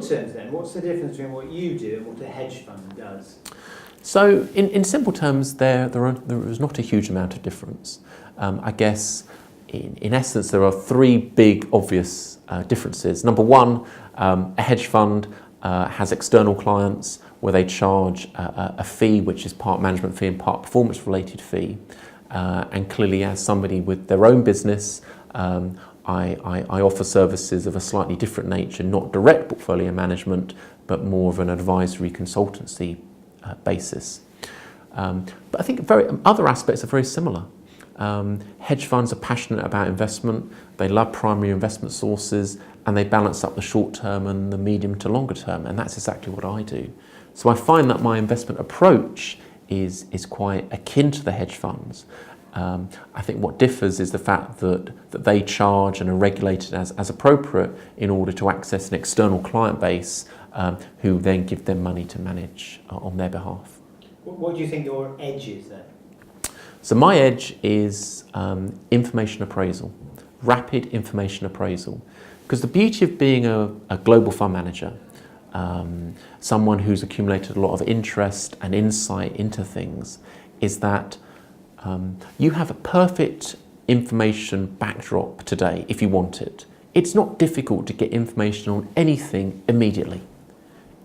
terms then, what's the difference between what you do and what a hedge fund does? So in simple terms, there is not a huge amount of difference. I guess in essence there are three big obvious differences. Number one, a hedge fund has external clients where they charge a fee which is part management fee and part performance related fee. And clearly as somebody with their own business, I offer services of a slightly different nature, not direct portfolio management, but more of an advisory consultancy basis. But I think other aspects are very similar. Hedge funds are passionate about investment, they love primary investment sources, and they balance up the short term and the medium to longer term, and that's exactly what I do. So I find that my investment approach is quite akin to the hedge funds. I think what differs is the fact that they charge and are regulated as appropriate in order to access an external client base who then give them money to manage on their behalf. What do you think your edge is then? So my edge is information appraisal, rapid information appraisal. Because the beauty of being a global fund manager, someone who's accumulated a lot of interest and insight into things, is that you have a perfect information backdrop today if you want it. It's not difficult to get information on anything immediately.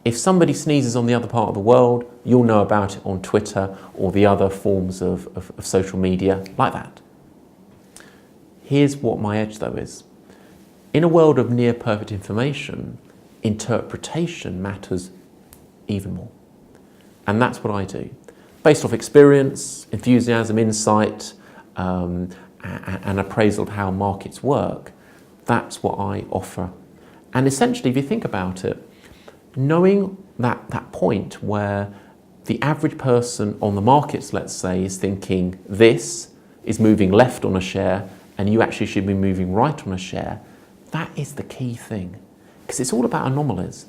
If somebody sneezes on the other part of the world, you'll know about it on Twitter or the other forms of social media like that. Here's what my edge though is. In a world of near perfect information, interpretation matters even more. And that's what I do. Based off experience, enthusiasm, insight, and appraisal of how markets work, that's what I offer. And essentially, if you think about it, knowing that point where the average person on the markets, let's say, is thinking this is moving left on a share and you actually should be moving right on a share, that is the key thing. Because it's all about anomalies.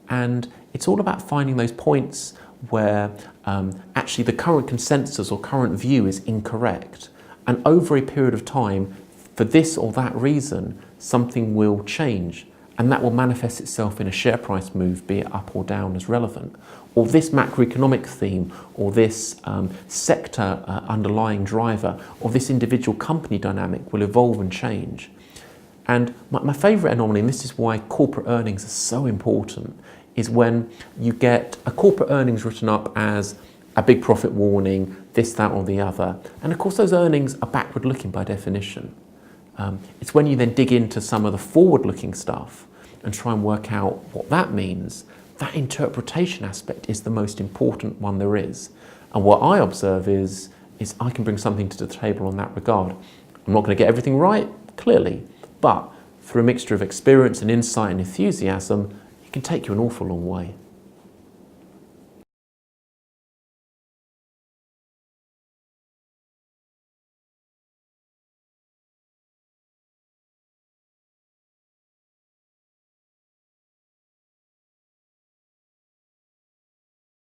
And it's all about finding those points where actually the current consensus or current view is incorrect. And over a period of time, for this or that reason, something will change. And that will manifest itself in a share price move, be it up or down as relevant. Or this macroeconomic theme, or this sector underlying driver, or this individual company dynamic will evolve and change. And my favourite anomaly, and this is why corporate earnings are so important, is when you get a corporate earnings written up as a big profit warning, this, that or the other. And of course those earnings are backward looking by definition. It's when you then dig into some of the forward looking stuff and try and work out what that means, that interpretation aspect is the most important one there is. And what I observe is I can bring something to the table on that regard. I'm not going to get everything right, clearly, but through a mixture of experience and insight and enthusiasm, it can take you an awful long way.